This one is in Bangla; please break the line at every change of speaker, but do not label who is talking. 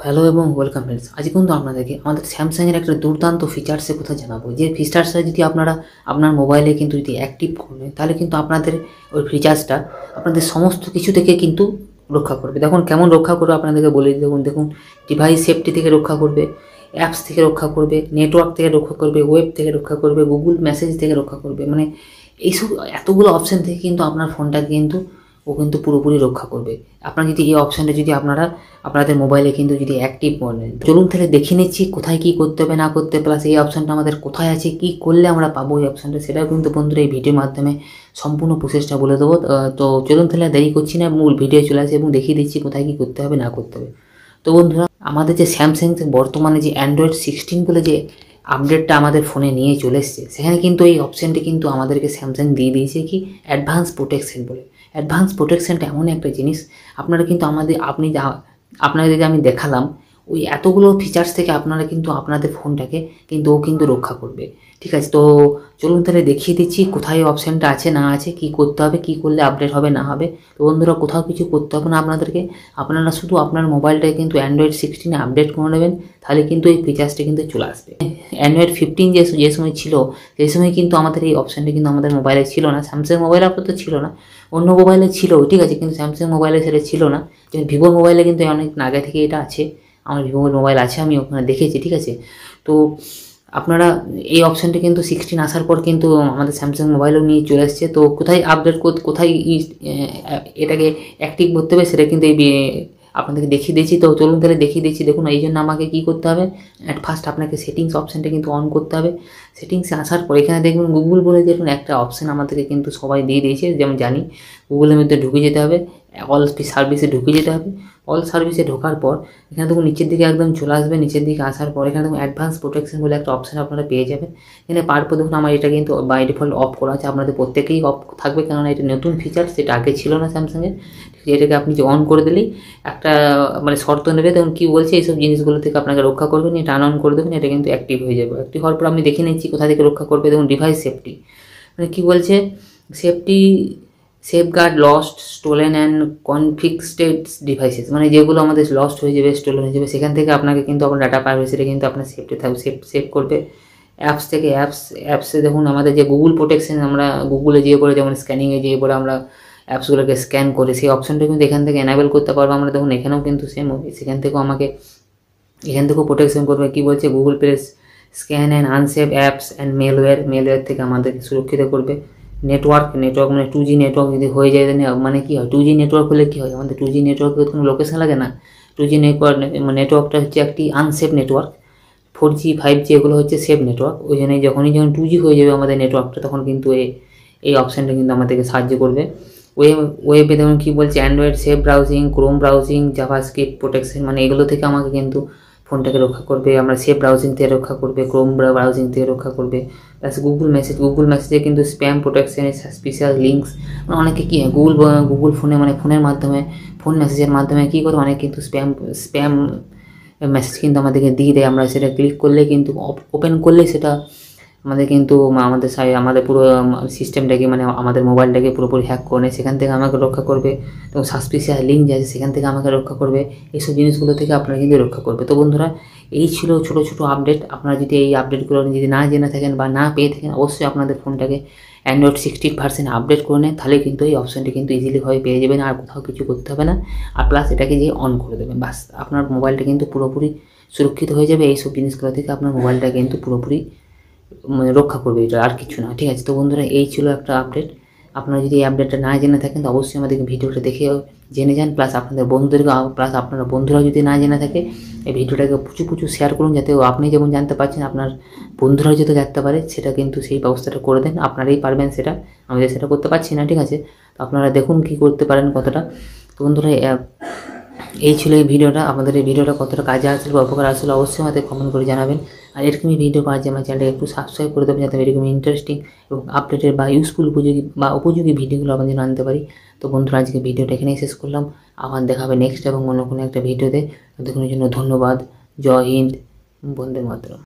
হ্যালো এবং ওয়েলকাম ফ্রেন্ডস। আজ কিন্তু আপনাদেরকে আমাদের স্যামসাংয়ের একটা দুর্দান্ত ফিচার্সের কথা জানাবো, যে ফিচার্সটা যদি আপনারা আপনার মোবাইলে কিন্তু যদি অ্যাক্টিভ করেন তাহলে কিন্তু আপনাদের ওই ফিচার্সটা আপনাদের সমস্ত কিছু থেকে কিন্তু রক্ষা করবে। দেখুন কেমন রক্ষা করবে আপনাদেরকে বলে দিই। দেখুন ডিভাইস সেফটি থেকে রক্ষা করবে, অ্যাপস থেকে রক্ষা করবে, নেটওয়ার্ক থেকে রক্ষা করবে, ওয়েব থেকে রক্ষা করবে, গুগল মেসেজ থেকে রক্ষা করবে। মানে এইসব এতগুলো অপশান থেকে কিন্তু আপনার ফোনটাকে কিন্তু কিন্তু পুরোপুরি রক্ষা করবে। আপনারা যদি এই অপশানটা যদি আপনাদের মোবাইলে কিন্তু যদি অ্যাক্টিভ করেন, চলুন তাহলে দেখে নিচ্ছি কোথায় কী করতে হবে না করতে, প্লাস এই অপশানটা আমাদের কোথায় আছে, কী করলে আমরা পাবো এই অপশানটা, সেটাও কিন্তু বন্ধুরা এই ভিডিওর মাধ্যমে সম্পূর্ণ প্রসেসটা বলে দেবো। তো চলুন তাহলে দেরি করছি না, মূল ভিডিও চলে আসে এবং দেখিয়ে দিচ্ছি কোথায় কী করতে হবে না করতে হবে। তো বন্ধুরা, আমাদের যে স্যামসাং বর্তমানে যে অ্যান্ড্রয়েড 16 বলে যে আপডেটটা আমাদের ফোনে নিয়ে চলে এসছে, সেখানে কিন্তু এই অপশানটি কিন্তু আমাদেরকে স্যামসাং দিয়ে দিয়েছে কি অ্যাডভান্স প্রোটেকশন বলে। অ্যাডভান্স প্রোটেকশনটা এমন একটা জিনিস, আপনারা কিন্তু আপনাদের যে আমি দেখালাম ওই এতগুলো ফিচার্স থেকে আপনারা কিন্তু আপনাদের ফোনটাকে কিন্তু ও কিন্তু রক্ষা করবে। ঠিক আছে, তো চলুন তাহলে দেখিয়ে দিচ্ছি কোথায় অপশানটা আছে না আছে, কী করতে হবে, কী করলে আপডেট হবে না হবে। তো বন্ধুরা, কোথাও কিছু করতে হবে না আপনাদেরকে, আপনারা শুধু আপনার মোবাইলটাকে কিন্তু অ্যান্ড্রয়েড 16 আপডেট করে নেবেন, তাহলে কিন্তু এই ফিচার্সটা কিন্তু চলে আসবে। অ্যান্ড্রয়েড 15 যে সময় ছিল সেই সময় কিন্তু আমাদের এই অপশানটা কিন্তু আমাদের মোবাইলে ছিল না। স্যামসাং মোবাইলে আপাতত ছিল না, অন্য মোবাইলে ছিল, ঠিক আছে, কিন্তু স্যামসাং মোবাইলে সেটা ছিল না। যেমন ভিভোর মোবাইলে কিন্তু অনেক আগে থেকে এটা আছে, আমার ভিভোর মোবাইল আছে, আমি ওখানে দেখেছি। ঠিক আছে, তো আপনারা এই অপশানটা কিন্তু 16 আসার পর কিন্তু আমাদের স্যামসাং মোবাইলও নিয়ে চলে আসছে। তো কোথায় আপডেট কোথায় এটাকে অ্যাক্টিভ করতে হবে সেটা কিন্তু আপনাদেরকে দেখিয়ে দিয়েছি। তো চলুন তাহলে দেখিয়ে দিচ্ছি। দেখুন, এই জন্য আমাকে কী করতে হবে, অ্যাট ফার্স্ট আপনাকে সেটিংস অপশানটা কিন্তু অন করতে হবে। সেটিংসে আসার পর এখানে দেখবেন গুগল বলে দেখুন একটা অপশান আমাদেরকে কিন্তু সবাই দিয়ে দিয়েছে, যেমন জানি। গুগলের মধ্যে ঢুকে যেতে হবে, অল সার্ভিসে ঢুকে যেতে হবে। অল সার্ভিসে ঢোকার পর এখানে দেখুন নিচের দিকে একদম চলে আসবে। নিচের দিকে আসার পর এখানে দেখুন অ্যাডভান্স প্রোটেকশন বলে একটা অপশান আপনারা পেয়ে যাবেন। এখানে পাওয়ার পর দেখুন আমার এটা কিন্তু বাই ডিফল্ট অফ করা আছে, আপনাদের প্রত্যেকেই অফ থাকবে, কেননা এটা নতুন ফিচার, সেটা আগে ছিল না স্যামসাংয়ের। এটাকে আপনি যে অন করে দিলেই একটা মানে শর্ত নেবে, তখন কী বলছে এইসব জিনিসগুলো থেকে আপনাকে রক্ষা করবেন, এটা অন করে দেবেন, এটা কিন্তু অ্যাক্টিভ হয়ে যাবে। অ্যাক্টিভ হওয়ার পর আমি দেখে নিচ্ছি কোথা থেকে রক্ষা করবে। দেখুন ডিভাইস সেফটি, মানে কী বলছে, safety safeguard lost stolen and confiscated devices, মানে যেগুলো আমাদের লস্ট হয়ে যাবে, স্টোলেন হয়ে যাবে, সেখান থেকে আপনাকে কিন্তু আপনার ডাটা প্রাইভেসিটা কিন্তু আপনার সেফটি থাকবে, সেভ করবে। অ্যাপস থেকে অ্যাপসে দেখুন আমাদের যে গুগল প্রোটেকশন, আমরা গুগলে যেয়ে পরে যেমন স্ক্যানিংয়ে যেয়ে পরে আমরা অ্যাপসগুলোকে স্ক্যান করে সেই অপশানটা কিন্তু এখান থেকে এনাবেল করতে পারবো আমরা। দেখুন এখানেও কিন্তু সেম, সেখান থেকেও প্রোটেকশন করবে। কী বলছে, Google Play scan and unsafe apps and malware থেকে আমাদেরকে সুরক্ষিত করবে। নেটওয়ার্ক মানে 2G নেটওয়ার্ক যদি হয়ে যায়, মানে কী হয়, 2G নেটওয়ার্ক হলে কী হয়, আমাদের 2G নেটওয়ার্কে কোনো লোকেশন লাগে না। 2G নেটওয়ার্কটা হচ্ছে একটি আনসেফ নেটওয়ার্ক। 4G 5G এগুলো হচ্ছে সেফ নেটওয়ার্ক। ওই জন্য যখন 2G হয়ে যাবে আমাদের নেটওয়ার্কটা, তখন কিন্তু এই অপশানটা কিন্তু আমাদেরকে সাহায্য করবে। ওয়েবে দেখুন কী বলছে, Android safe browsing, Chrome browsing, JavaScript protection, মানে এগুলো থেকে আমাকে কিন্তু ফোনটাকে রক্ষা করবে। আমরা সেফ ব্রাউজিং থেকে রক্ষা করবে, ক্রোম ব্রাউজিং থেকে রক্ষা করবে। প্লাস গুগল মেসেজে কিন্তু স্প্যাম প্রোটেকশন, সাসপিশিয়াস লিঙ্কস, মানে অনেকে কী হয় গুগল ফোনে মানে ফোনের মাধ্যমে ফোন মেসেজের মাধ্যমে কী করে অনেক কিন্তু স্প্যাম মেসেজ কিন্তু আমাদেরকে দিয়ে দেয়। আমরা সেটা ক্লিক করলে কিন্তু ওপেন করলেই সেটা কিন্তু আমাদের পুরো সিস্টেমটাকে মানে আমাদের মোবাইলটাকে পুরোপুরি হ্যাক করে নেয়, সেখান থেকে আমাকে রক্ষা করবে। তো সাসপিশিয়াস লিঙ্ক আছে সেখান থেকে আমাকে রক্ষা করবে। এইসব জিনিসগুলো থেকে আপনারা কিন্তু রক্ষা করবে। তো বন্ধুরা, এই ছিল ছোটো ছোটো আপডেট। আপনারা যদি এই আপডেটগুলো যদি না জেনে থাকেন বা না পেয়ে থাকেন, অবশ্যই আপনাদের ফোনটাকে অ্যান্ড্রয়েড 16 ভার্সন আপডেট করে নেন, তাহলে কিন্তু এই অপশানটি কিন্তু ইজিলিভাবে পেয়ে যাবেন, আর কোথাও কিছু করতে হবে না। আর প্লাস এটাকে যে অন করে দেবেন, বাস আপনার মোবাইলটা কিন্তু পুরোপুরি সুরক্ষিত হয়ে যাবে। এইসব জিনিসগুলো থেকে আপনার মোবাইলটা কিন্তু পুরোপুরি মানে রক্ষা করবে, এটা আর কিছু না। ঠিক আছে, তো বন্ধুরা, এই ছিল একটা আপডেট। আপনারা যদি এই আপডেটটা না জেনে থাকেন তো অবশ্যই আমাদেরকে ভিডিওটা দেখে জেনে যান, প্লাস আপনাদের আপনারা বন্ধুরা যদি না জেনে থাকে এই ভিডিওটাকে প্রচুর শেয়ার করুন, যাতে আপনি যেমন জানতে পারছেন আপনার বন্ধুরাও যাতে জানতে পারে, সেটা কিন্তু সেই ব্যবস্থাটা করে দেন। আপনারাই পারবেন সেটা, আমি সেটা করতে পারছি না। ঠিক আছে, তো আপনারা দেখুন কী করতে পারেন কতটা। তো বন্ধুরা, এই ছিল এই ভিডিওটা। আমাদের এই ভিডিওটা কতটা কাজে আসলে বা উপকার আসলে অবশ্যই আমাদের কমেন্ট করে জানাবেন। আর এরকমই ভিডিও পাওয়ার জন্য আমার চ্যানেলটা একটু সাবস্ক্রাইব করে দেবেন, যাতে এরকম ইন্টারেস্টিং এবং আপডেটেড বা ইউজফুল উপযোগী ভিডিওগুলো আমরা যেন আনতে পারি। তো বন্ধুরা, আজকে ভিডিওটা এখানেই শেষ করলাম। আবার দেখা হবে নেক্সট এবং অন্য কোনো একটা ভিডিওতে। ততক্ষণের জন্য ধন্যবাদ। জয় হিন্দ, বন্দে মাতরম।